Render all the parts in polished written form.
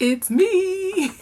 It's me!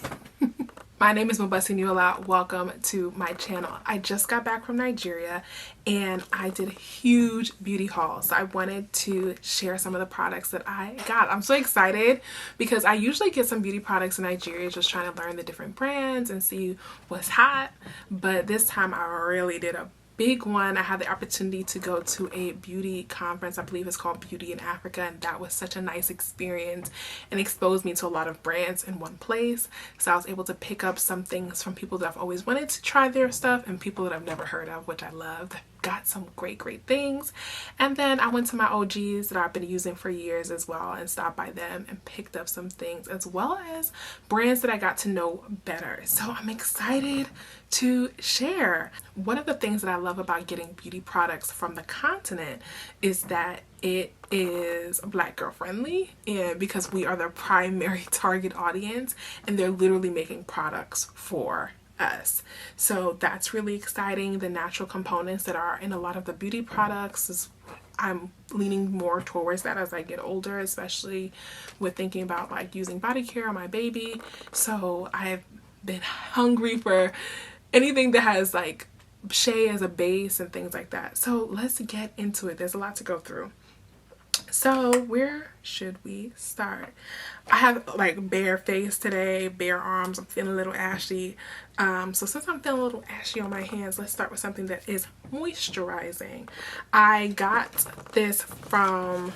My name is Mobusiniola. Welcome to my channel. I just got back from Nigeria and I did a huge beauty haul. So I wanted to share some of the products that I got. I'm so excited because I usually get some beauty products in Nigeria just trying to learn the different brands and see what's hot. But this time I really did a big one. I had the opportunity to go to a beauty conference. I believe it's called Beauty in Africa, and that was such a nice experience and exposed me to a lot of brands in one place. So I was able to pick up some things from people that I've always wanted to try their stuff and people that I've never heard of, which I loved. Got some great things. And then I went to my OGs that I've been using for years as well and stopped by them and picked up some things, as well as brands that I got to know better. So I'm excited to share. One of the things that I love about getting beauty products from the continent is that it is Black girl friendly, and because we are the primary target audience and they're literally making products for us. So that's really exciting. The natural components that are in a lot of the beauty products is, I'm leaning more towards that as I get older, especially with thinking about like using body care on my baby. So I've been hungry for anything that has like shea as a base and things like that. So let's get into it. There's a lot to go through. So where should we start? I have like bare face today, bare arms. I'm feeling a little ashy. So since I'm feeling a little ashy on my hands, let's start with something that is moisturizing. I got this from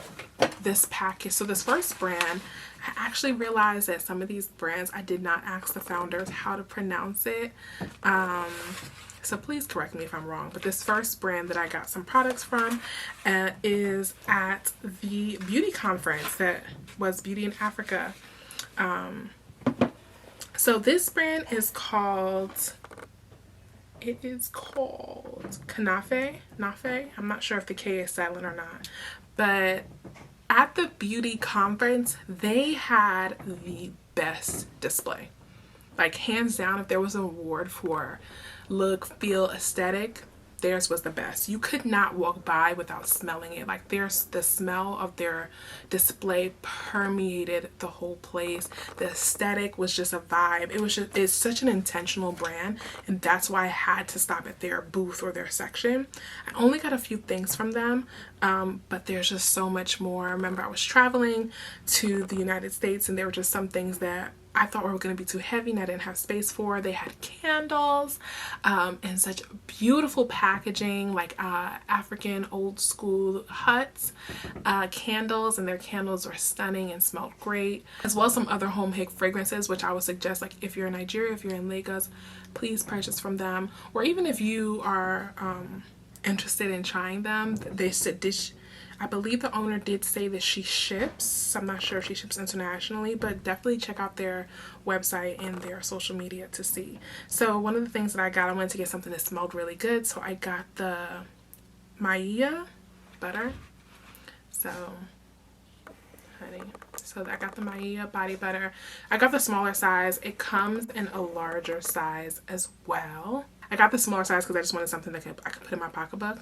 this package. So this first brand, I actually realized that some of these brands, I did not ask the founders how to pronounce it. So please correct me if I'm wrong, but this first brand that I got some products from is at the beauty conference that was Beauty in Africa. So this brand is called, Knanfe. I'm not sure if the K is silent or not, but at the beauty conference, they had the best display. Like hands down, if there was an award for look, feel, aesthetic, theirs was the best. You could not walk by without smelling it. Like the smell of their display permeated the whole place. The aesthetic was just a vibe. It's such an intentional brand, and that's why I had to stop at their booth or their section. I only got a few things from them, but there's just so much more. I remember I was traveling to the United States and there were just some things that I thought were going to be too heavy and I didn't have space for. They had candles and such beautiful packaging, like African old school huts candles, and their candles were stunning and smelled great, as well as some other homemade fragrances, which I would suggest, like if you're in Nigeria, if you're in Lagos, please purchase from them. Or even if you are interested in trying them, I believe the owner did say that she ships. I'm not sure if she ships internationally, but definitely check out their website and their social media to see. So one of the things that I got, I wanted to get something that smelled really good. So I got the Maia butter. So, honey. So I got the Maia body butter. I got the smaller size. It comes in a larger size as well. I got the smaller size because I just wanted something that I could put in my pocketbook.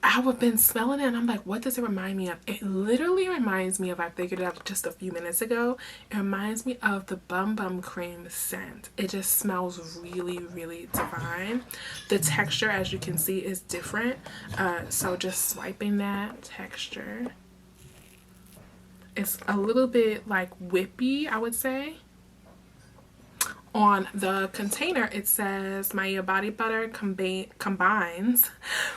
I've been smelling it and I'm like, what does it remind me of? It literally reminds me of, I figured it out just a few minutes ago, it reminds me of the Bum Bum Cream scent. It just smells really divine. The texture, as you can see, is different. So just swiping that texture, it's a little bit like whippy, I would say. On the container, it says Maia body butter combines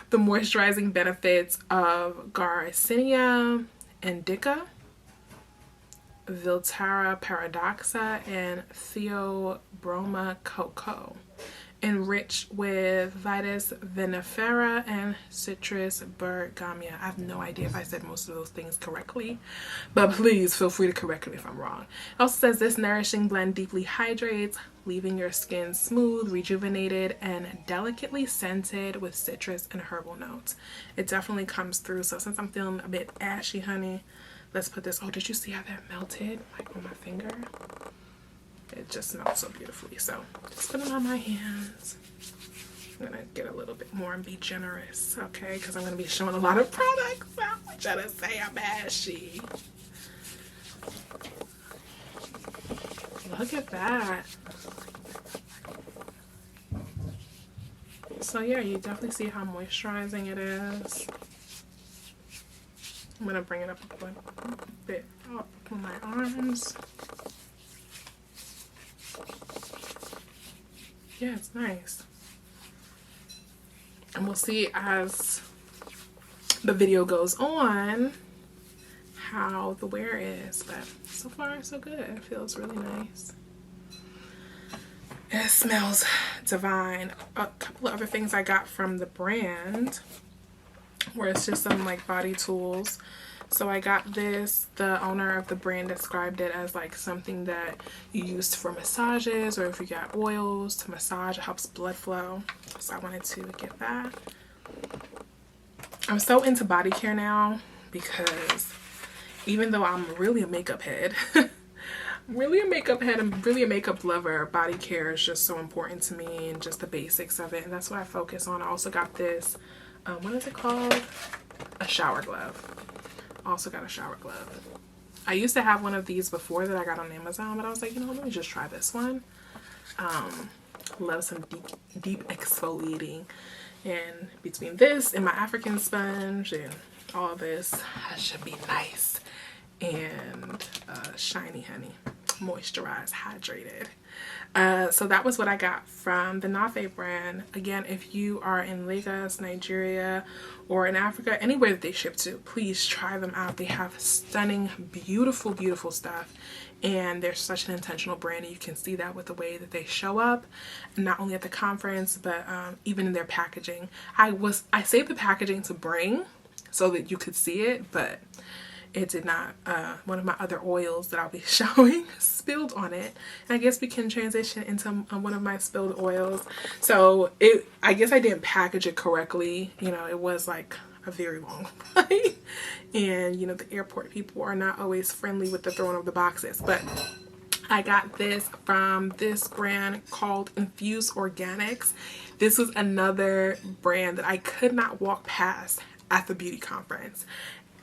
the moisturizing benefits of Garcinia indica, Viltara paradoxa, and Theobroma cocoa, enriched with Vitis vinifera and Citrus bergamia. I have no idea if I said most of those things correctly, but please feel free to correct me if I'm wrong. It also says this nourishing blend deeply hydrates, leaving your skin smooth, rejuvenated, and delicately scented with citrus and herbal notes. It definitely comes through. So since I'm feeling a bit ashy, honey, let's put this. Oh, did you see how that melted like on my finger? It just smells so beautifully. So just put it on my hands. I'm gonna get a little bit more and be generous, okay? Because I'm gonna be showing a lot of products. I'm trying to say I'm ashy. Look at that. So yeah, you definitely see how moisturizing it is. I'm gonna bring it up a bit up on my arms. Yeah, it's nice. And we'll see as the video goes on how the wear is, but so far so good. It feels really nice. It smells divine. A couple of other things I got from the brand where it's just some like body tools. So I got this, the owner of the brand described it as like something that you use for massages, or if you got oils to massage, it helps blood flow. So I wanted to get that. I'm so into body care now because even though I'm really a makeup head, I'm really a makeup lover, body care is just so important to me, and just the basics of it, and that's what I focus on. I also got this, what is it called? A shower glove. Also got a shower glove. I used to have one of these before that I got on Amazon, but I was like, you know, let me just try this one. Love some deep exfoliating, and between this and my African sponge and all this, I should be nice and shiny, honey, moisturized, hydrated. So that was what I got from the Knanfe brand. Again, if you are in Lagos, Nigeria, or in Africa, anywhere that they ship to, please try them out. They have stunning, beautiful, beautiful stuff, and they're such an intentional brand, and you can see that with the way that they show up, not only at the conference, but even in their packaging. I saved the packaging to bring so that you could see it, but it did not. One of my other oils that I'll be showing spilled on it. And I guess we can transition into one of my spilled oils. So I guess I didn't package it correctly. You know, it was like a very long flight. And, you know, the airport people are not always friendly with the throwing of the boxes. But I got this from this brand called Infused Organics. This was another brand that I could not walk past at the beauty conference.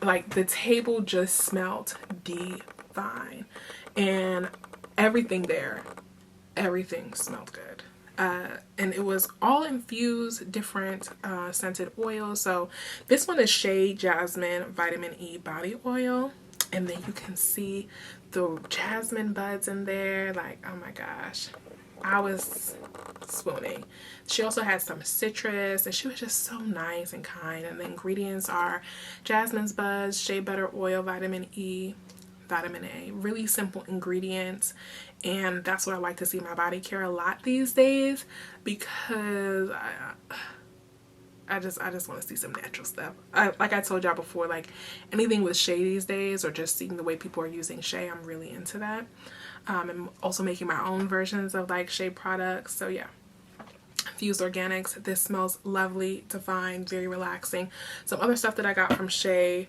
Like, the table just smelled divine, and everything there, everything smelled good. And it was all infused, different scented oils. So this one is Shea Jasmine Vitamin E Body Oil, and then you can see the jasmine buds in there. Like, oh my gosh, I was swooning. She also had some citrus, and she was just so nice and kind. And the ingredients are jasmine's buds, shea butter oil, vitamin E, vitamin A. Really simple ingredients, and that's what I like to see in my body care a lot these days, because I just want to see some natural stuff. Like I told y'all before, like anything with shea these days, or just seeing the way people are using shea, I'm really into that. I'm also making my own versions of like shea products. So yeah, Infused Organics. This smells lovely, divine, very relaxing. Some other stuff that I got from Shea,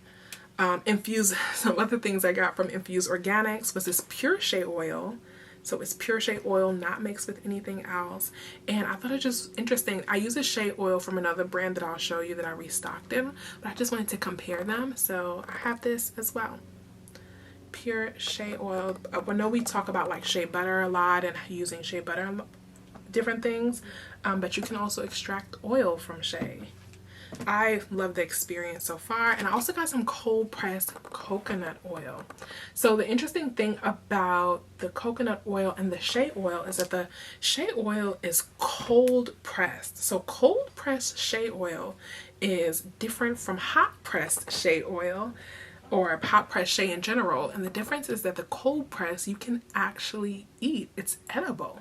some other things I got from Infused Organics was this pure shea oil. So it's pure shea oil, not mixed with anything else. And I thought it just interesting. I use a shea oil from another brand that I'll show you that I restocked in, but I just wanted to compare them. So I have this as well. Pure shea oil. I know we talk about like shea butter a lot and using shea butter in different things, but you can also extract oil from shea. I love the experience so far. And I also got some cold pressed coconut oil. So the interesting thing about the coconut oil and the shea oil is that the shea oil is cold pressed. So cold pressed shea oil is different from hot pressed shea oil, or hot pressed shea in general. And the difference is that the cold press you can actually eat. It's edible.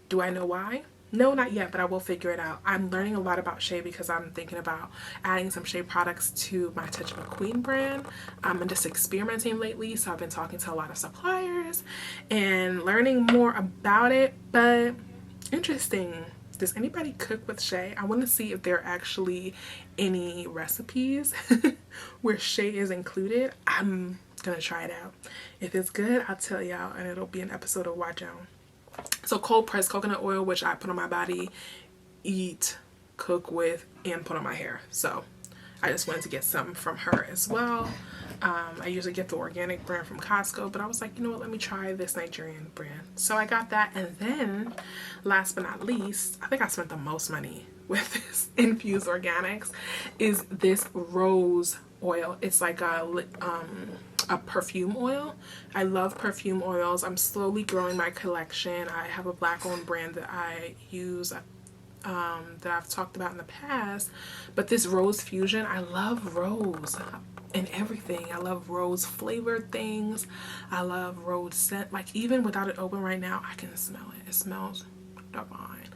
Do I know why? No, not yet, but I will figure it out. I'm learning a lot about shea because I'm thinking about adding some shea products to my Touch McQueen brand. I'm just experimenting lately, so I've been talking to a lot of suppliers and learning more about it. But interesting. Does anybody cook with shea? I want to see if there are actually any recipes where shea is included. I'm gonna try it out. If it's good, I'll tell y'all, and it'll be an episode of Watch On. So cold pressed coconut oil, which I put on my body, eat, cook with, and put on my hair. So I just wanted to get some from her as well. I usually get the organic brand from Costco, but I was like, you know what, let me try this Nigerian brand. So I got that, and then last but not least, I think I spent the most money with this Infused Organics, is this rose oil. It's like a perfume oil. I love perfume oils. I'm slowly growing my collection. I have a black owned brand that I use that I've talked about in the past, but this rose fusion, I love rose and everything. I love rose flavored things. I love rose scent. Like, even without it open right now, I can smell it. It smells divine.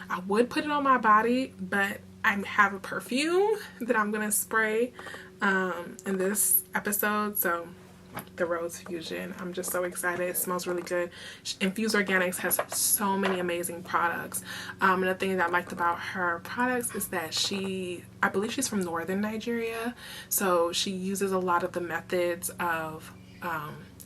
I would put it on my body, but I have a perfume that I'm gonna spray in this episode, so the rose fusion, I'm just so excited. It smells really good. Infused Organics has so many amazing products. Another thing that I liked about her products is that I believe she's from northern Nigeria, so she uses a lot of the methods of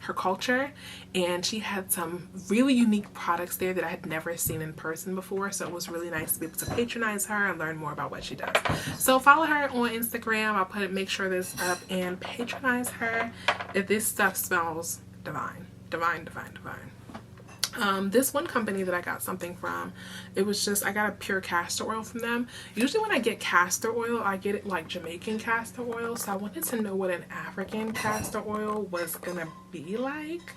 her culture, and she had some really unique products there that I had never seen in person before, so it was really nice to be able to patronize her and learn more about what she does. So follow her on Instagram. I'll make sure this up, and patronize her. This stuff smells divine, divine, divine, divine. This one company that I got something from, it was just, I got a pure castor oil from them. Usually when I get castor oil, I get it like Jamaican castor oil, so I wanted to know what an African castor oil was gonna be like.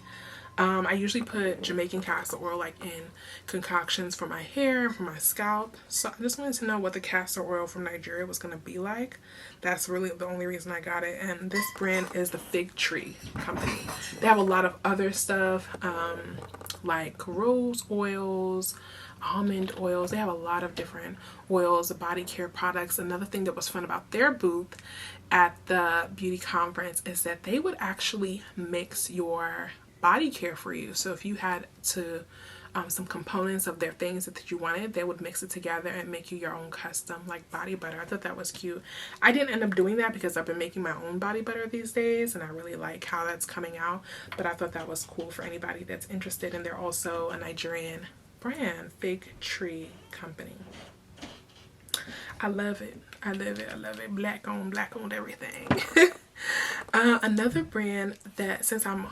I usually put Jamaican castor oil like in concoctions for my hair, for my scalp, so I just wanted to know what the castor oil from Nigeria was gonna be like. That's really the only reason I got it. And this brand is the Fig Tree company. They have a lot of other stuff, like rose oils, almond oils. They have a lot of different oils, body care products. Another thing that was fun about their booth at the beauty conference is that they would actually mix your body care for you. So if you had to some components of their things that you wanted, they would mix it together and make you your own custom like body butter. I thought that was cute. I didn't end up doing that because I've been making my own body butter these days, and I really like how that's coming out, but I thought that was cool for anybody that's interested. And they're also a Nigerian brand, Fig Tree company. I love it. I love it. I love it. Black owned everything. Another brand that, since I'm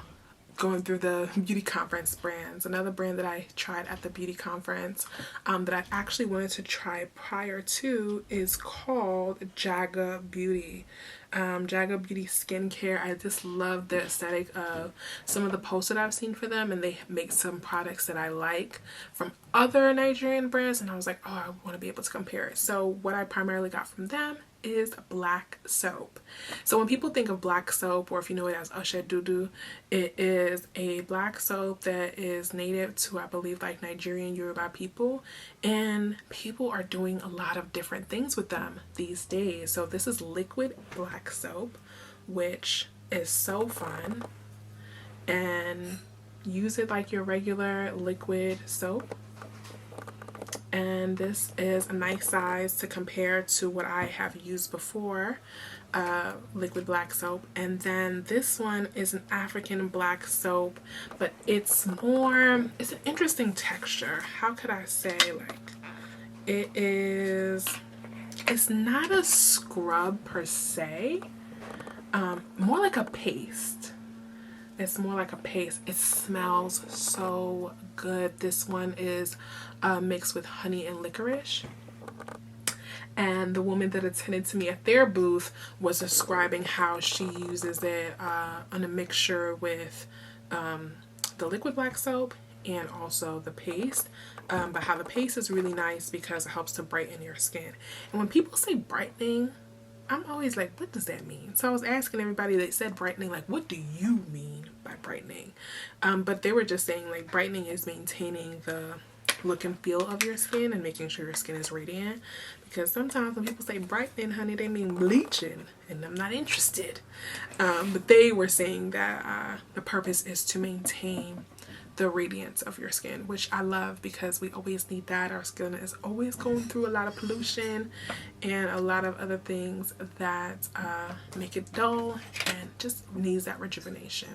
going through the beauty conference brands, another brand that I tried at the beauty conference that I actually wanted to try prior to is called Jaga Beauty. Jaga Beauty Skincare. I just love the aesthetic of some of the posts that I've seen for them, and they make some products that I like from other Nigerian brands, and I was like, oh, I want to be able to compare it. So what I primarily got from them is black soap. So when people think of black soap, or if you know it as Oshe Dudu, it is a black soap that is native to, I believe, like Nigerian Yoruba people, and people are doing a lot of different things with them these days. So this is liquid black soap, which is so fun, and use it like your regular liquid soap. And this is a nice size to compare to what I have used before, liquid black soap. And then this one is an African black soap, but it's an interesting texture. How could I say, like, it's not a scrub per se, more like a paste. It's more like a paste. It smells so good. This one is mixed with honey and licorice. And the woman that attended to me at their booth was describing how she uses it on a mixture with the liquid black soap and also the paste. But how the paste is really nice because it helps to brighten your skin. And when people say brightening, I'm always like, what does that mean? So I was asking everybody that said brightening, like, what do you mean by brightening? But they were just saying, like, brightening is maintaining the look and feel of your skin and making sure your skin is radiant. Because sometimes when people say brightening, honey, they mean bleaching, and I'm not interested. But they were saying that the purpose is to maintain the radiance of your skin, which I love because we always need that. Our skin is always going through a lot of pollution and a lot of other things that make it dull and just needs that rejuvenation.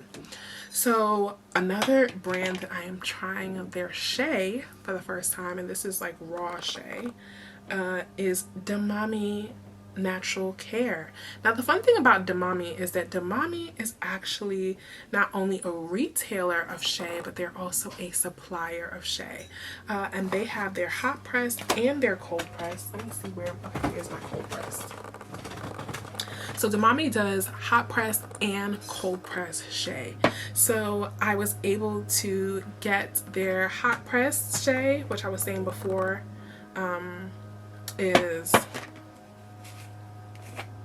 So another brand that I am trying, their shea for the first time, and this is like raw shea, is Demamy natural care. Now the fun thing about Demamy is that Demamy is actually not only a retailer of shea, but they're also a supplier of shea. And they have their hot press and their cold press. Let me see where, okay, here's my cold press. So Demamy does hot press and cold press shea. So I was able to get their hot press shea, which I was saying before is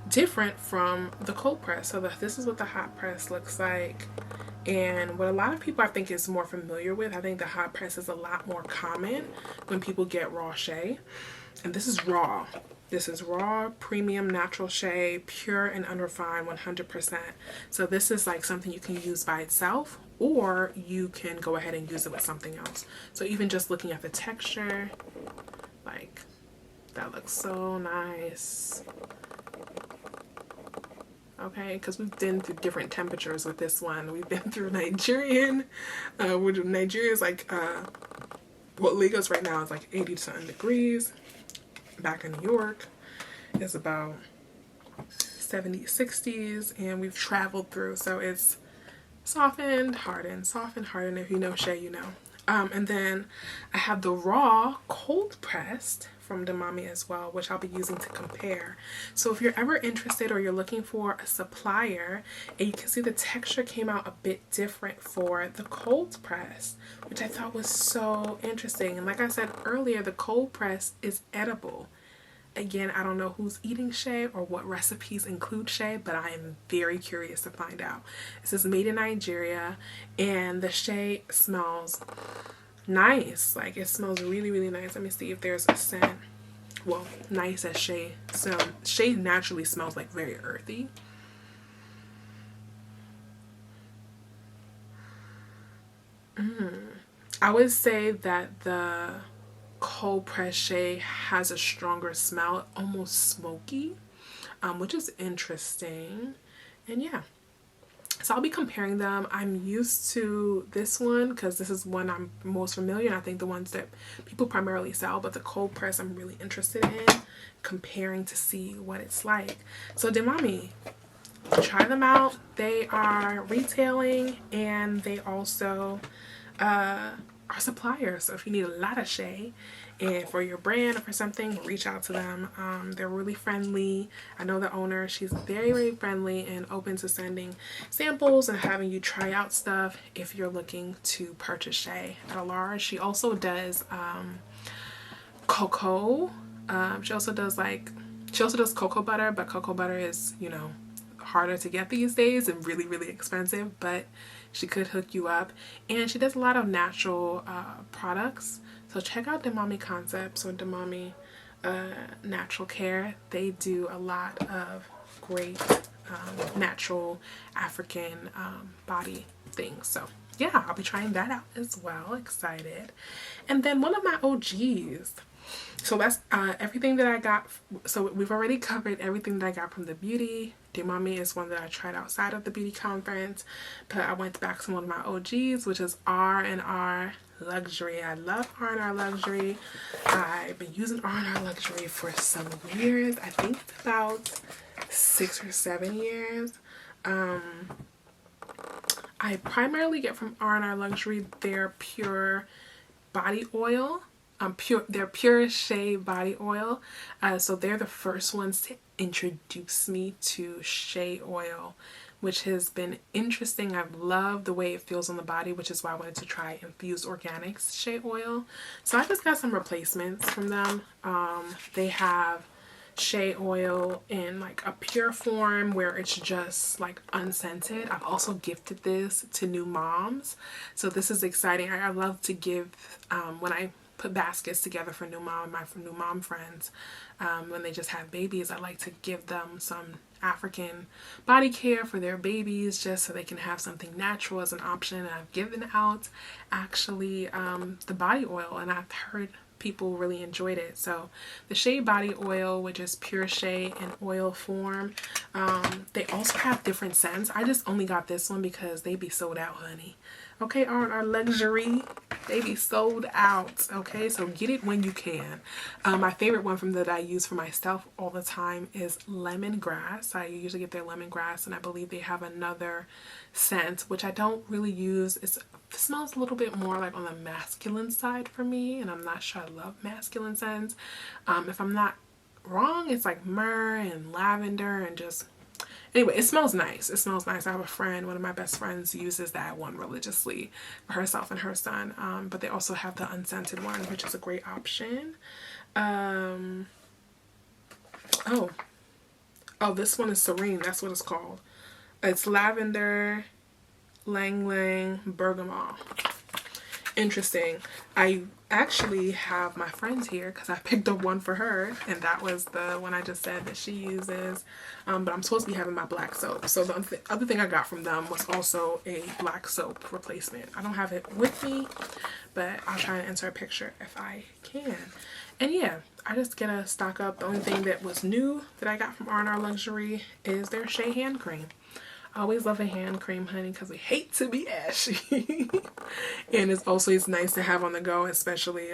different from the cold press. So this is what the hot press looks like. And what a lot of people I think is more familiar with, I think the hot press is a lot more common when people get raw shea. And this is raw. This is raw, premium, natural shea, pure and unrefined, 100%. So this is like something you can use by itself, or you can go ahead and use it with something else. So even just looking at the texture, like, that looks so nice. Okay, because we've been through different temperatures with this one. We've been through Nigerian, which Nigeria is like, what Lagos right now is like 80 something degrees. Back in New York is about 70s, 60s, and we've traveled through, so it's softened, hardened, softened, hardened. If you know shea, you know. And then I have the raw cold pressed from Demamy as well, which I'll be using to compare. So if you're ever interested or you're looking for a supplier, and you can see the texture came out a bit different for the cold press, which I thought was so interesting. And like I said earlier, the cold press is edible. Again, I don't know who's eating shea or what recipes include shea, but I am very curious to find out. This is made in Nigeria, and the shea smells nice. Like, it smells really, really nice. Let me see if there's a scent. Well, nice as shea. So shea naturally smells like very earthy. I would say that the cold press shea has a stronger smell, almost smoky, which is interesting. And yeah, so I'll be comparing them. I'm used to this one because this is one I'm most familiar, and I think the ones that people primarily sell, but the cold press I'm really interested in comparing to see what it's like. So Demamy, try them out. They are retailing, and they also are suppliers. So if you need a lot of shea and for your brand or for something, reach out to them. They're really friendly. I know the owner, she's very, very friendly and open to sending samples and having you try out stuff if you're looking to purchase shea at a large. She also does cocoa. She also does cocoa butter, but cocoa butter is, you know, harder to get these days and really, really expensive, but she could hook you up. And she does a lot of natural products. So check out Demamy Concepts or Demamy Natural Care. They do a lot of great natural African body things. So yeah, I'll be trying that out as well. Excited. And then one of my OGs. So that's everything that I got. So we've already covered everything that I got from the beauty. Demamy is one that I tried outside of the beauty conference, but I went back to one of my OGs, which is R&R Luxury. I love R&R Luxury. I've been using R&R Luxury for some years. I think it's about 6 or 7 years. I primarily get from R&R Luxury their pure body oil. Their pure shea body oil. So they're the first ones to introduce me to shea oil, which has been interesting. I've loved the way it feels on the body, which is why I wanted to try Infused Organics shea oil. So I just got some replacements from them. They have shea oil in like a pure form where it's just like unscented. I've also gifted this to new moms, so this is exciting. I love to give when I put baskets together for new mom friends, when they just have babies, I like to give them some African body care for their babies just so they can have something natural as an option. And I've given out actually the body oil, and I've heard people really enjoyed it. So the shea body oil, which is pure shea in oil form, they also have different scents. I just only got this one because they be sold out, honey. Okay, R&R Luxury, they be sold out. Okay, so get it when you can. My favorite one from that I use for myself all the time is lemongrass. I usually get their lemongrass, and I believe they have another scent which I don't really use. It smells a little bit more like on the masculine side for me, and I'm not sure I love masculine scents. If I'm not wrong, it's like myrrh and lavender and just, anyway, it smells nice. It smells nice. I have a friend, one of my best friends, uses that one religiously for herself and her son. But they also have the unscented one, which is a great option. Oh, this one is Serene. That's what it's called. It's lavender, lang lang, bergamot. Interesting. I actually have my friends here because I picked up one for her, and that was the one I just said that she uses. But I'm supposed to be having my black soap. So the other thing I got from them was also a black soap replacement. I don't have it with me, but I'll try and enter a picture if I can. And yeah, I just get a stock up. The only thing that was new that I got from R&R Luxury is their Shea hand cream. I always love a hand cream, honey, because we hate to be ashy. And it's nice to have on the go, especially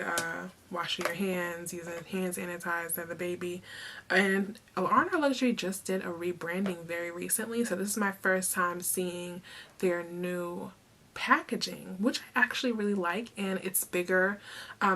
washing your hands, using hand sanitizer, the baby. And R&R Luxury just did a rebranding very recently, so this is my first time seeing their new packaging, which I actually really like, and it's bigger.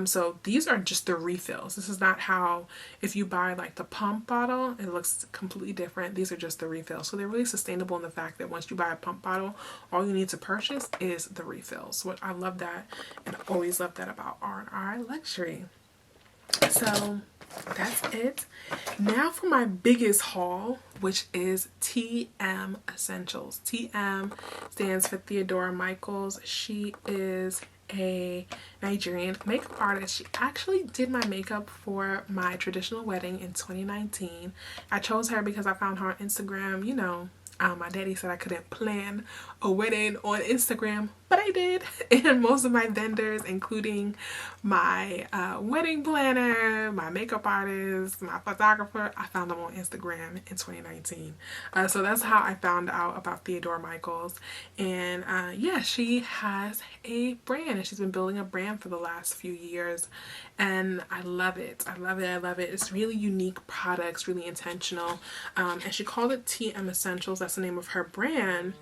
So these are just the refills. This is not how, if you buy like the pump bottle, it looks completely different. These are just the refills. So they're really sustainable in the fact that once you buy a pump bottle, all you need to purchase is the refills, which I love that, and I always love that about R&R Luxury. So that's it. Now for my biggest haul, which is TM Essentials. TM stands for Theodora Michaels. She is a Nigerian makeup artist. She actually did my makeup for my traditional wedding in 2019. I chose her because I found her on Instagram. You know, my daddy said I couldn't plan a wedding on Instagram, but I did. And most of my vendors, including my wedding planner, my makeup artist, my photographer, I found them on Instagram in 2019. So that's how I found out about Theodora Michaels. And yeah, she has a brand, and she's been building a brand for the last few years. And I love it. I love it. I love it. It's really unique products, really intentional. And she called it TM Essentials. That's the name of her brand.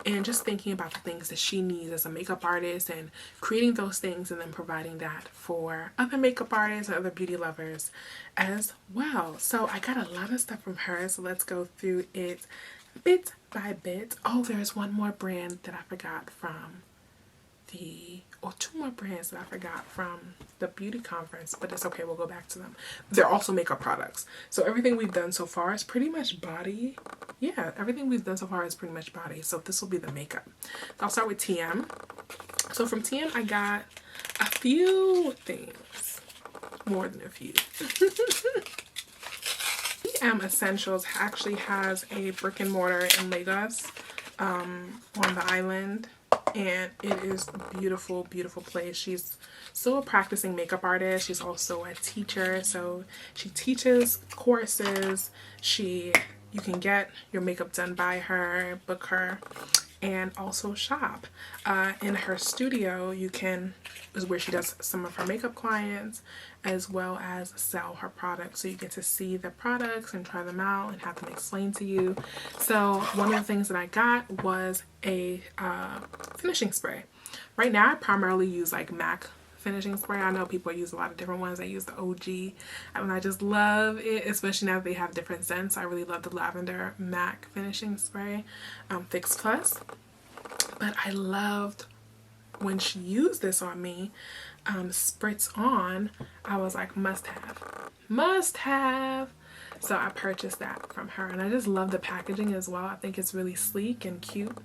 And just thinking about the things that she needs as a makeup artist and creating those things and then providing that for other makeup artists and other beauty lovers as well. So I got a lot of stuff from her. So let's go through it bit by bit. Oh, there's one more brand that I forgot from two more brands that I forgot from the beauty conference, but it's okay, we'll go back to them. They're also makeup products. So everything we've done so far is pretty much body. Yeah, everything we've done so far is pretty much body. So this will be the makeup. So I'll start with TM. So from TM, I got a few things. More than a few. TM Essentials actually has a brick and mortar in Lagos, on the island. And it is a beautiful, beautiful place. She's still a practicing makeup artist. She's also a teacher. So she teaches courses. You can get your makeup done by her, book her, and also shop. In her studio, is where she does some of her makeup clients, as well as sell her products. So you get to see the products and try them out and have them explained to you. So one of the things that I got was a finishing spray. Right now I primarily use like MAC finishing spray. I know people use a lot of different ones. I use the OG, and I just love it, especially now that they have different scents. I really love the lavender MAC finishing spray, Fix Plus. But I loved when she used this on me, spritz on. I was like, must have. So I purchased that from her, and I just love the packaging as well. I think it's really sleek and cute.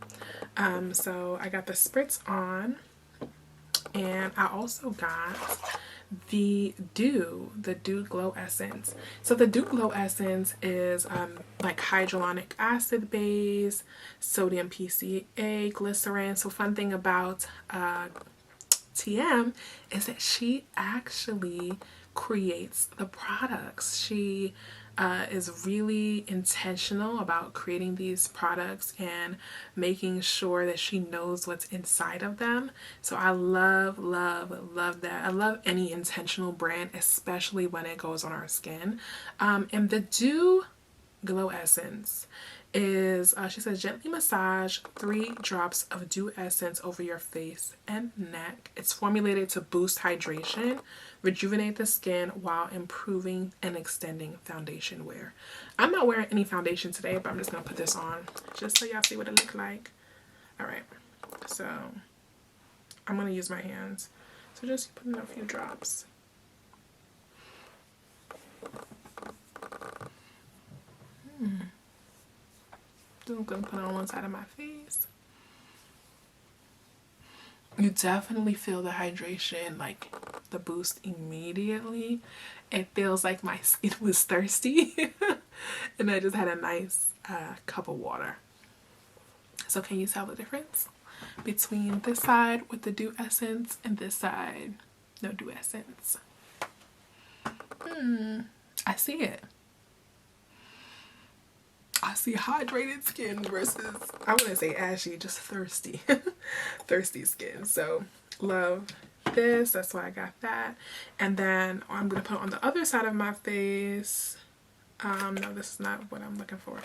So I got the spritz on, and I also got the Dew Glow Essence. So the Dew Glow Essence is like hyaluronic acid base, sodium PCA, glycerin. So fun thing about TM is that she actually creates the products. She is really intentional about creating these products and making sure that she knows what's inside of them. So I love, love, love that. I love any intentional brand, especially when it goes on our skin. And the Dew Glow Essence is, she says, gently massage 3 drops of dew essence over your face and neck. It's formulated to boost hydration, rejuvenate the skin while improving and extending foundation wear. I'm not wearing any foundation today, but I'm just going to put this on just so y'all see what it looks like. All right, so I'm going to use my hands. So just put in a few drops. I'm going to put it on one side of my face. You definitely feel the hydration, like the boost immediately. It feels like my skin was thirsty and I just had a nice cup of water. So can you tell the difference between this side with the dew essence and this side no dew essence? I see it. I see hydrated skin versus, I wouldn't say ashy, just thirsty. Thirsty skin. So love this. That's why I got that. And then I'm going to put on the other side of my face. No, this is not what I'm looking for.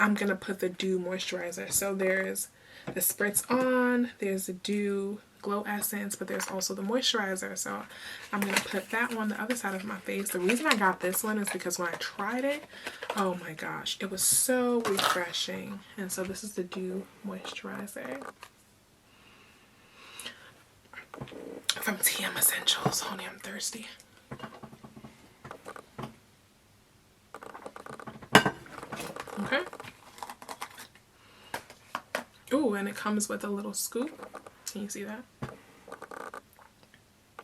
I'm going to put the Dew Moisturizer. So there's the spritz on, there's the Dew Glow Essence, but there's also the moisturizer. So I'm going to put that on the other side of my face. The reason I got this one is because when I tried it, oh my gosh, it was so refreshing. And so this is the Dew Moisturizer from TM Essentials. Honey, I'm thirsty. Okay. Ooh, and it comes with a little scoop. Can you see that?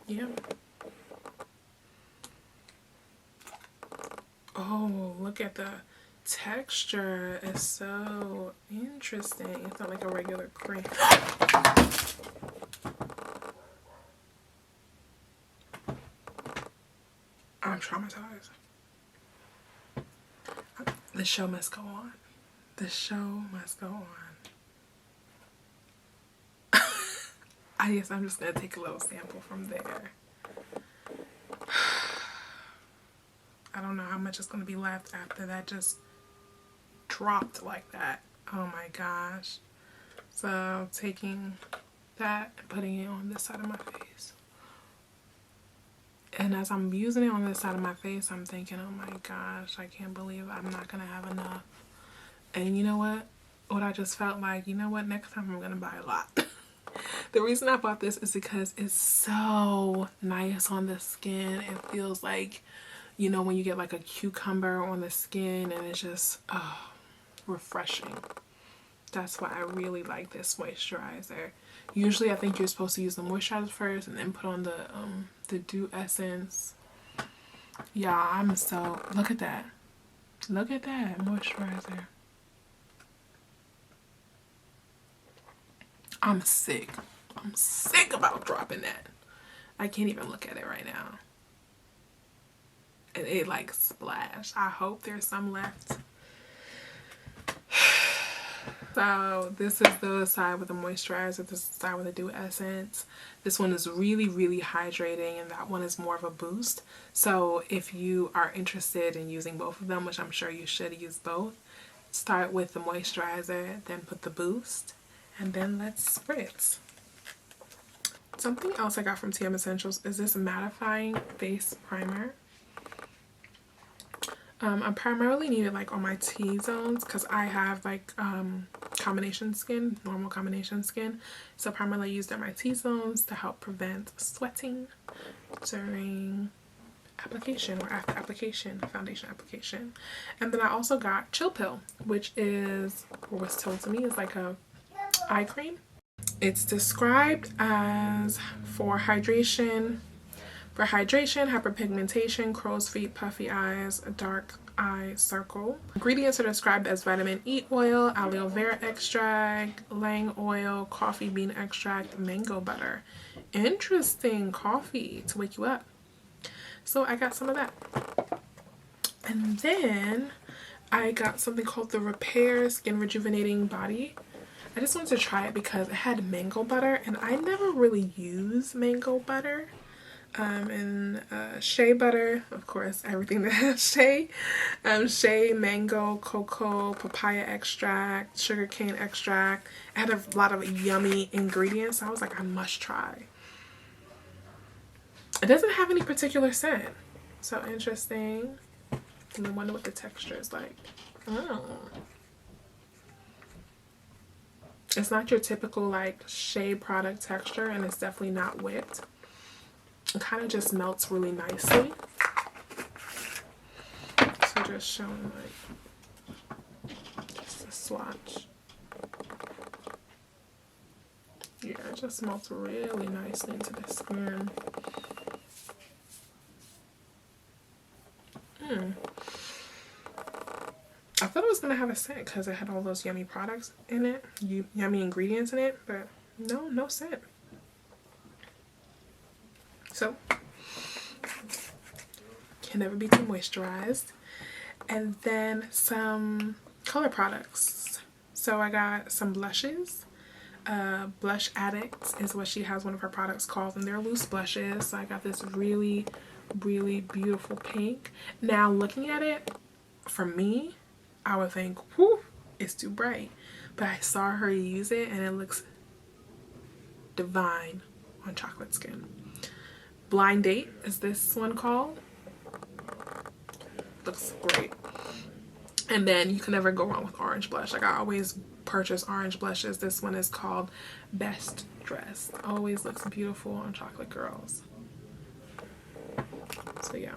Yeah. Oh, look at the texture. It's so interesting. It's not like a regular cream. I'm traumatized. The show must go on. The show must go on. I guess I'm just going to take a little sample from there. I don't know how much is going to be left after that just dropped like that. Oh my gosh. So taking that and putting it on this side of my face. And as I'm using it on this side of my face, I'm thinking, oh my gosh, I can't believe I'm not going to have enough. And you know what? What I just felt like, you know what? Next time I'm going to buy a lot. The reason I bought this is because it's so nice on the skin. It feels like, you know, when you get like a cucumber on the skin and it's just refreshing. That's why I really like this moisturizer. Usually I think you're supposed to use the moisturizer first and then put on the Dew Essence. Yeah, I'm so, look at that. Look at that moisturizer. I'm sick. I'm sick about dropping that. I can't even look at it right now. And it like splashed. I hope there's some left. So this is the side with the moisturizer. This is the side with the Dew Essence. This one is really, really hydrating, and that one is more of a boost. So if you are interested in using both of them, which I'm sure you should use both, start with the moisturizer, then put the boost, and then let's spritz. Something else I got from TM Essentials is this mattifying face primer. I primarily need it like on my T-zones because I have like combination skin, normal combination skin. So primarily used at my T-zones to help prevent sweating during application or after application, foundation application. And then I also got Chill Pill, which is, or was told to me, is like a eye cream. It's described as for hydration, hyperpigmentation, crow's feet, puffy eyes, a dark eye circle. Ingredients are described as vitamin E oil, aloe vera extract, lang oil, coffee bean extract, mango butter. Interesting, coffee to wake you up. So I got some of that. And then I got something called the Repair Skin Rejuvenating Body. I just wanted to try it because it had mango butter, and I never really use mango butter. And shea butter, of course, everything that has shea. Shea, mango, cocoa, papaya extract, sugarcane extract. It had a lot of yummy ingredients, so I was like, I must try. It doesn't have any particular scent. So interesting. And I wonder what the texture is like. Oh. It's not your typical like shea product texture, and it's definitely not whipped. It kind of just melts really nicely. So just showing like just a swatch. Yeah, it just melts really nicely into the skin. I thought it was going to have a scent because it had all those yummy products in it, yummy ingredients in it, but no scent. So, can never be too moisturized. And then some color products. So I got some blushes. Blush Addicts is what she has one of her products called, and they're loose blushes. So I got this really beautiful pink. Now looking at it, for me, I would think, whew, it's too bright. But I saw her use it and it looks divine on chocolate skin. Blind Date is this one called. Looks great. And then you can never go wrong with orange blush. Like I always purchase orange blushes. This one is called Best Dressed. Always looks beautiful on chocolate girls. So yeah.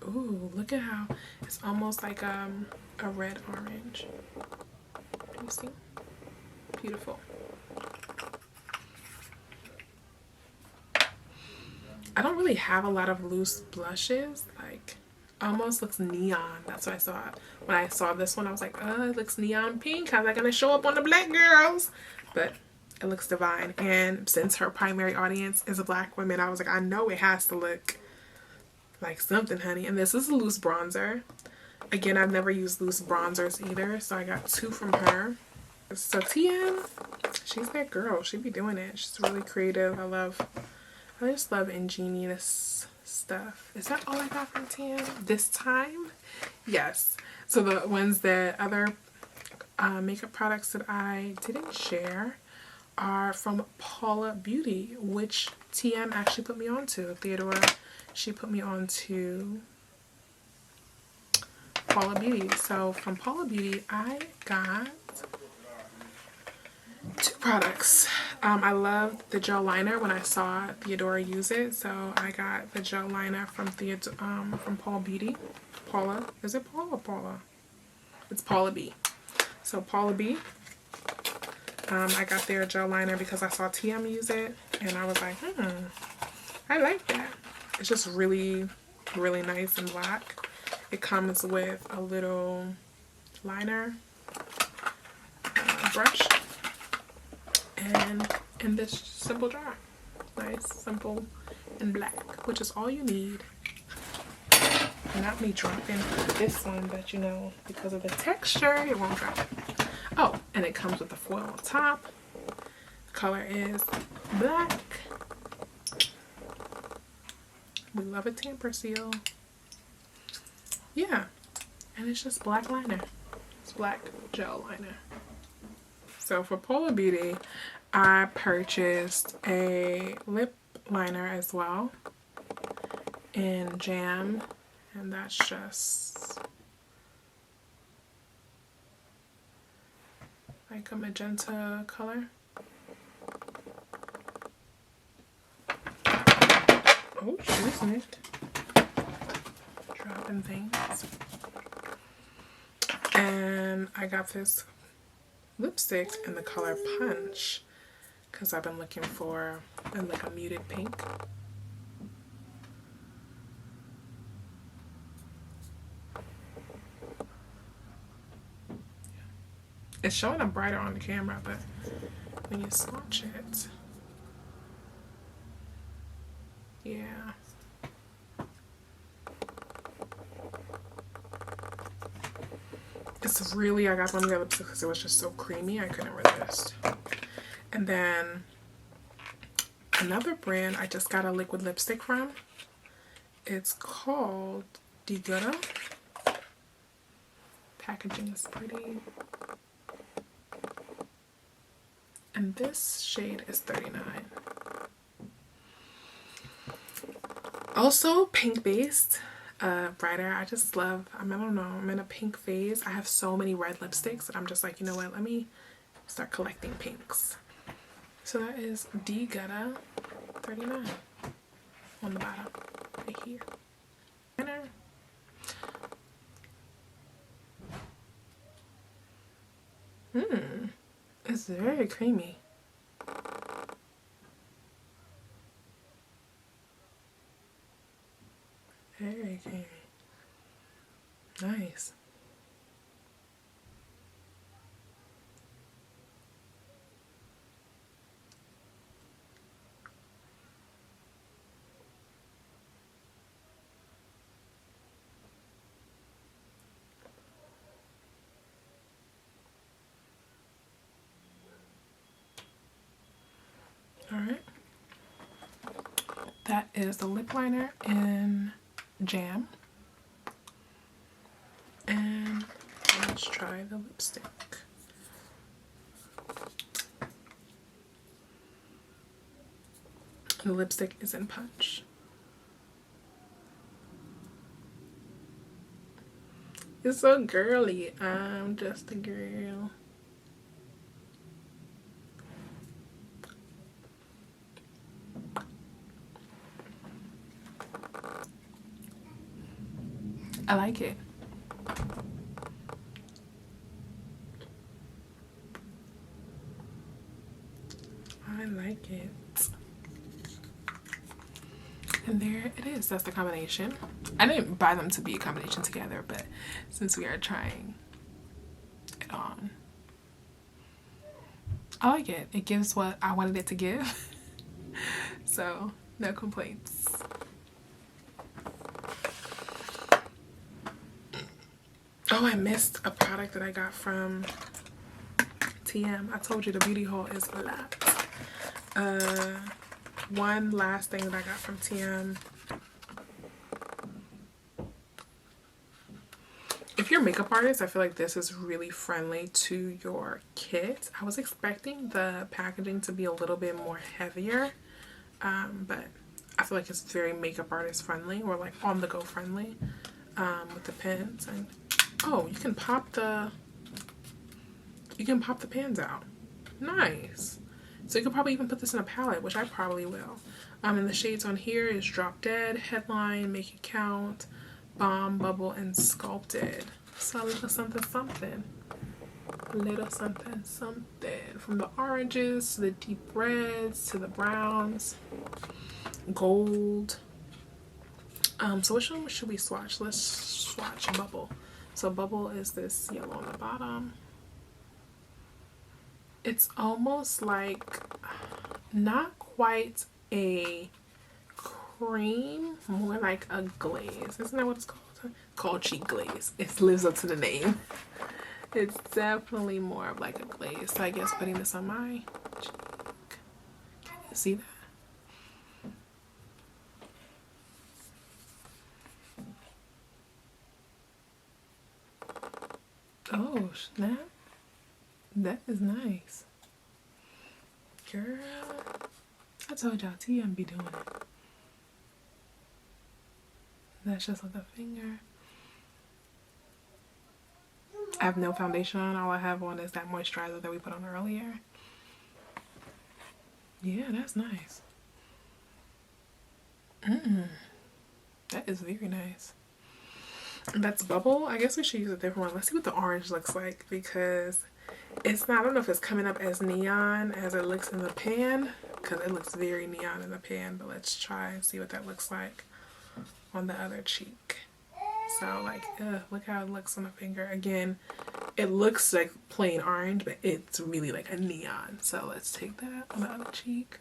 Ooh, look at how it's almost like a red orange. You see? Beautiful. I don't really have a lot of loose blushes. Like, almost looks neon. That's what I saw. When I saw this one, I was like, oh, it looks neon pink. How's that gonna show up on the black girls? But it looks divine. And since her primary audience is black women, I was like, I know it has to look like something, honey. And this is a loose bronzer. Again, I've never used loose bronzers either, so I got two from her. So TM, she's that girl. She be doing it. She's really creative. I just love ingenious stuff. Is that all I got from TM this time? Yes. So the ones that other makeup products that I didn't share are from Paula Beauty, which TM actually put me on to. Theodora, she put me on to Paula Beauty. So from Paula Beauty, I got two products. I loved the gel liner when I saw Theodora use it, so I got the gel liner from Paula Beauty. Paula, is it Paula or Paula? It's Paula B. So Paula B. I got their gel liner because I saw TM use it, and I was like, I like that. It's just really nice and black. It comes with a little liner brush and this simple jar. Nice, simple, and black, which is all you need. Not me dropping this one, but you know, because of the texture, it won't drop. Oh, and it comes with the foil on top. The color is black. We love a tamper seal. Yeah, and it's just black liner. It's black gel liner. So for Paula Beauty, I purchased a lip liner as well in Jam, and that's just like a magenta color. Oh, she's it. Dropping things. And I got this lipstick in the color Punch because I've been looking for like a muted pink. It's showing up brighter on the camera, but when you swatch it, yeah. this really, I got one of the lipsticks because it was just so creamy. I couldn't resist. And then another brand I just got a liquid lipstick from. It's called Jaga. Packaging is pretty. And this shade is $39. Also pink based brighter. I just love, I don't know, I'm in a pink phase. I have so many red lipsticks that I'm just like, you know what, let me start collecting pinks. So that is Jaga, $39 on the bottom right here. It's very creamy. Very creamy. Nice. Alright. That is the lip liner in Jam. And let's try the lipstick. The lipstick is in Punch. It's so girly. I'm just a girl. I like it. I like it. And there it is. That's the combination. I didn't buy them to be a combination together, but since we are trying it on, I like it. It gives what I wanted it to give. So, no complaints. Oh, I missed a product that I got from TM. I told you the beauty haul is a lot. One last thing that I got from TM. If you're a makeup artist, I feel like this is really friendly to your kit. I was expecting the packaging to be a little bit more heavier, but I feel like it's very makeup artist friendly, or like on the go friendly, with the pens. And oh, you can pop the pans out. Nice. So you could probably even put this in a palette, which I probably will. And the shades on here is Drop Dead, Headline, Make It Count, Bomb, Bubble, and Sculpted. So a little something something. A little something something. From the oranges to the deep reds to the browns, gold. So which one should we swatch? Let's swatch Bubble. So Bubble is this yellow on the bottom. It's almost like not quite a cream, more like a glaze. Isn't that what it's called? Called cheek glaze. It lives up to the name. It's definitely more of like a glaze. So I guess putting this on my cheek. Can you see that? Oh snap. That is nice. Girl, I told y'all TM be doing it. That's just with a finger. I have no foundation on. All I have on is that moisturizer that we put on earlier. Yeah, that's nice. That is very nice. That's Bubble. I guess we should use a different one. Let's see what the orange looks like, because it's not, I don't know if it's coming up as neon as it looks in the pan, because it looks very neon in the pan, but let's try and see what that looks like on the other cheek. So like, look how it looks on the finger. Again, it looks like plain orange, but it's really like a neon. So let's take that on the other cheek.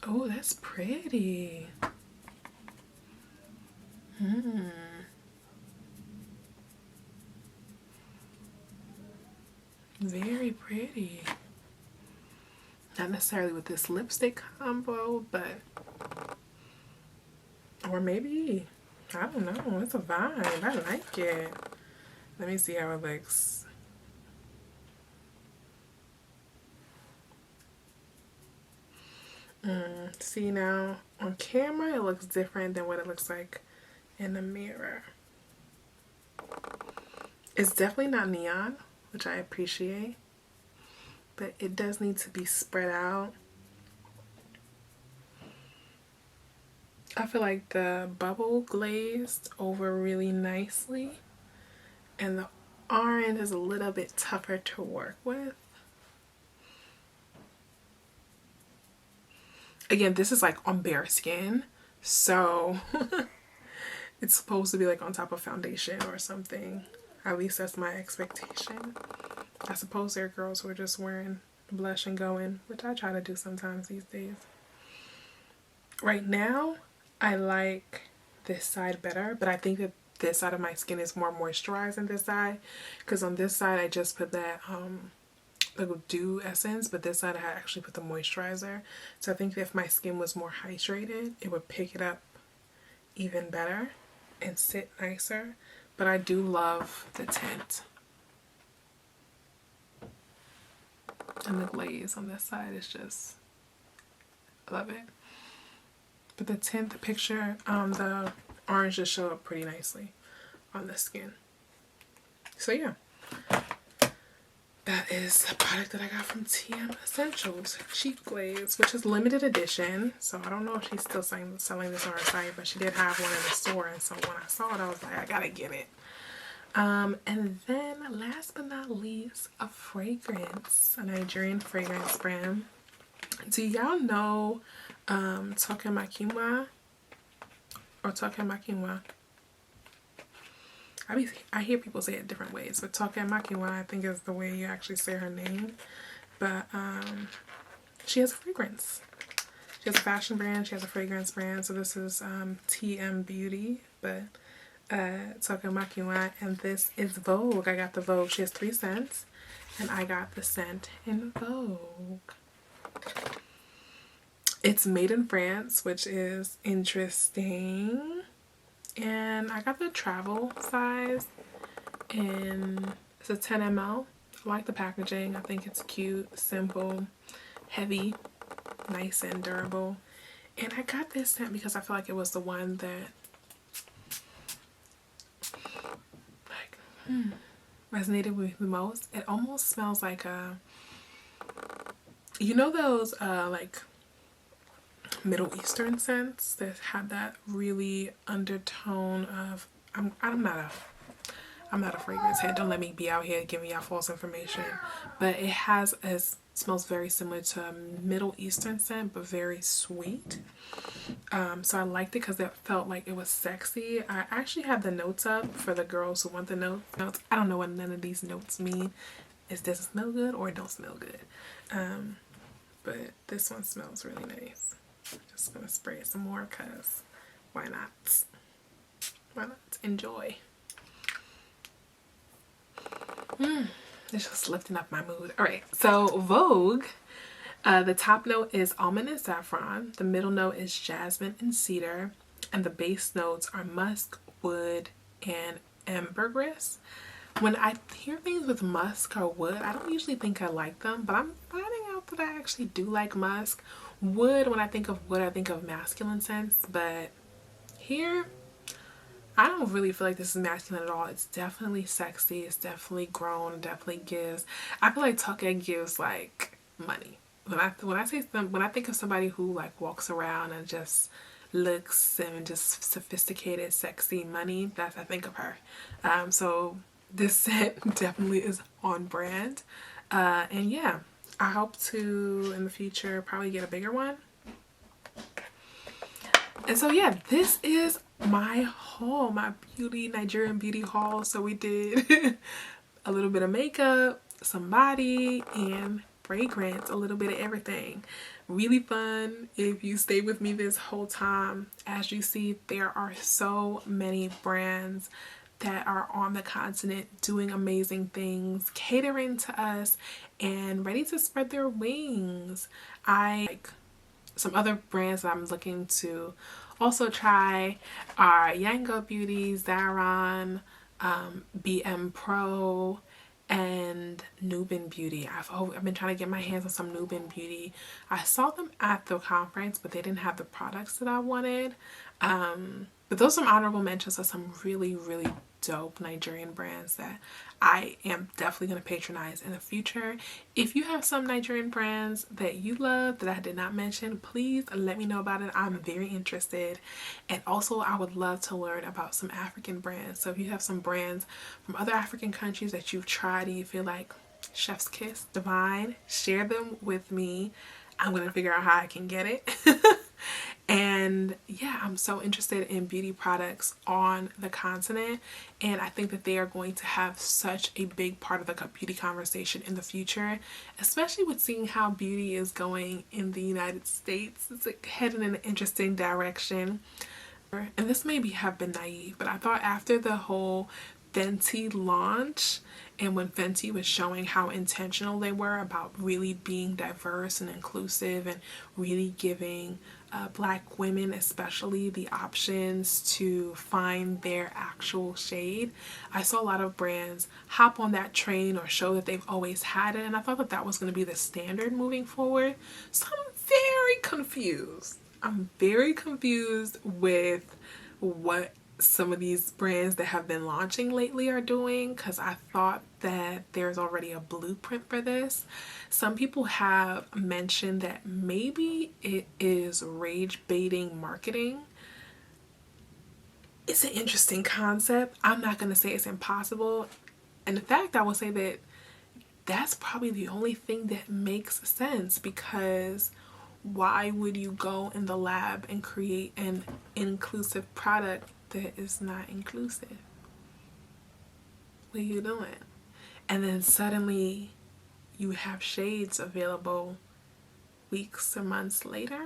Oh, that's pretty. Very pretty. Not necessarily with this lipstick combo, but, or maybe, I don't know. It's a vibe. I like it. Let me see how it looks. See, now on camera it looks different than what it looks like in the mirror. It's definitely not neon, which I appreciate, but it does need to be spread out. I feel like the bubble glazed over really nicely, and the orange is a little bit tougher to work with. Again, this is like on bare skin, so it's supposed to be like on top of foundation or something. At least that's my expectation. I suppose there are girls who are just wearing blush and going, which I try to do sometimes these days. Right now, I like this side better, but I think that this side of my skin is more moisturized than this side, because on this side I just put that the dew essence, but this side I actually put the moisturizer. So I think if my skin was more hydrated, it would pick it up even better and sit nicer. But I do love the tint, and the glaze on this side is just, I love it. But the tint, the picture, the orange just showed up pretty nicely on the skin. So yeah, that is the product that I got from TM Essentials, Cheap Glaze, which is limited edition. So I don't know if she's still selling this on her site, but she did have one in the store. And so when I saw it, I was like, I gotta get it. And then last but not least, a fragrance, a Nigerian fragrance brand. Do y'all know Toke Makinwa or Toke Makinwa? I hear people say it different ways, but Toke Makinwa I think is the way you actually say her name. But she has a fragrance. She has a fashion brand, she has a fragrance brand. So this is TM Beauty, but Toke Makinwa, and this is Vogue. I got the Vogue. She has 3 scents, and I got the scent in Vogue. It's made in France, which is interesting. And I got the travel size, and it's a 10 ml. I like the packaging. I think it's cute, simple, heavy, nice and durable. And I got this scent because I feel like it was the one that resonated with me the most. It almost smells like a, you know those like Middle Eastern scents that have that really undertone of, I'm not a fragrance head. Don't let me be out here giving y'all false information, but it smells very similar to a Middle Eastern scent, but very sweet. So I liked it because it felt like it was sexy. I actually have the notes up for the girls who want the notes. I don't know what none of these notes mean. Does it smell good or it don't smell good? But this one smells really nice. I'm just gonna spray it some more because why not? Why not? Enjoy. It's just lifting up my mood. Alright, so Vogue. The top note is almond and saffron. The middle note is jasmine and cedar. And the base notes are musk, wood, and ambergris. When I hear things with musk or wood, I don't usually think I like them, but I'm finding out that I actually do like musk. Wood, when I think of wood, I think of masculine scents, but here, I don't really feel like this is masculine at all. It's definitely sexy. It's definitely grown. Definitely gives. I feel like Toke gives like money. When I think of somebody who like walks around and just looks and just sophisticated, sexy money, I think of her. So this scent definitely is on brand. And yeah, I hope to in the future probably get a bigger one. And so yeah, this is my haul, my Nigerian beauty haul. So we did a little bit of makeup, some body, and fragrance, a little bit of everything. Really fun if you stay with me this whole time. As you see, there are so many brands that are on the continent doing amazing things, catering to us, and ready to spread their wings. I like some other brands that I'm looking to also try are Jaga Beauty, Zaron, BM Pro, and Nubian Beauty. I've been trying to get my hands on some Nubian Beauty. I saw them at the conference, but they didn't have the products that I wanted. But those are some honorable mentions of some really, really dope Nigerian brands that I am definitely going to patronize in the future. If you have some Nigerian brands that you love that I did not mention, please let me know about it. I'm very interested. And also, I would love to learn about some African brands. So if you have some brands from other African countries that you've tried and you feel like chef's kiss, divine, share them with me. I'm going to figure out how I can get it. And yeah, I'm so interested in beauty products on the continent, and I think that they are going to have such a big part of the beauty conversation in the future, especially with seeing how beauty is going in the United States. It's like heading in an interesting direction. And this maybe have been naive, but I thought after the whole Fenty launch, and when Fenty was showing how intentional they were about really being diverse and inclusive and really giving Black women especially the options to find their actual shade, I saw a lot of brands hop on that train or show that they've always had it, and I thought that that was going to be the standard moving forward. So I'm very confused. I'm very confused with what some of these brands that have been launching lately are doing, because I thought that there's already a blueprint for this. Some people have mentioned that maybe it is rage baiting marketing. It's an interesting concept. I'm not going to say it's impossible. And in fact, I will say that that's probably the only thing that makes sense, because why would you go in the lab and create an inclusive product that is not inclusive? What are you doing? And then suddenly you have shades available weeks or months later?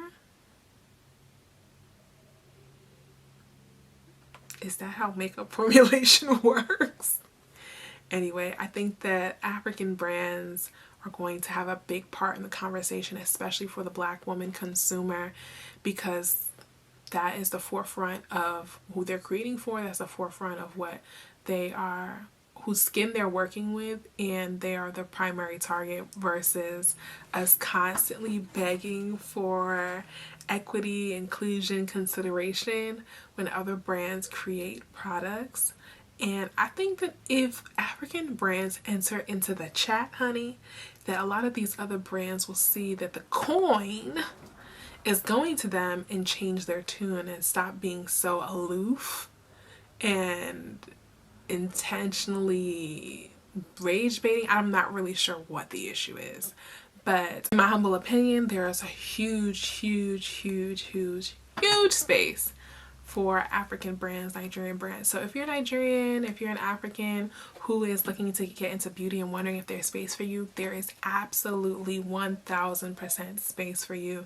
Is that how makeup formulation works? Anyway, I think that African brands are going to have a big part in the conversation, especially for the Black woman consumer, because that is the forefront of who they're creating for. That's the forefront of what they are, whose skin they're working with, and they are the primary target, versus us constantly begging for equity, inclusion, consideration when other brands create products. And I think that if African brands enter into the chat, honey, that a lot of these other brands will see that the coin is going to them and change their tune and stop being so aloof and intentionally rage baiting. I'm not really sure what the issue is, but in my humble opinion, there is a huge space for African brands, Nigerian brands. So if you're Nigerian, if you're an African who is looking to get into beauty and wondering if there's space for you, there is absolutely 1000% space for you.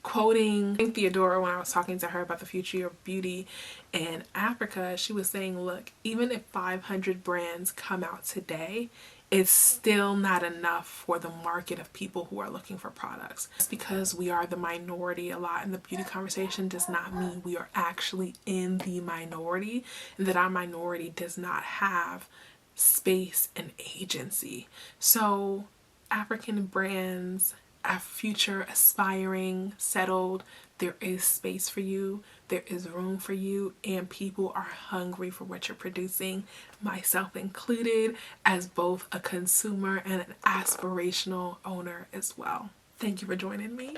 Quoting Theodora when I was talking to her about the future of beauty in Africa, she was saying, look, even if 500 brands come out today, it's still not enough for the market of people who are looking for products. Just because we are the minority a lot in the beauty conversation does not mean we are actually in the minority, and that our minority does not have space and agency. So African brands, our future aspiring, settled, there is space for you, there is room for you, and people are hungry for what you're producing, myself included, as both a consumer and an aspirational owner as well. Thank you for joining me.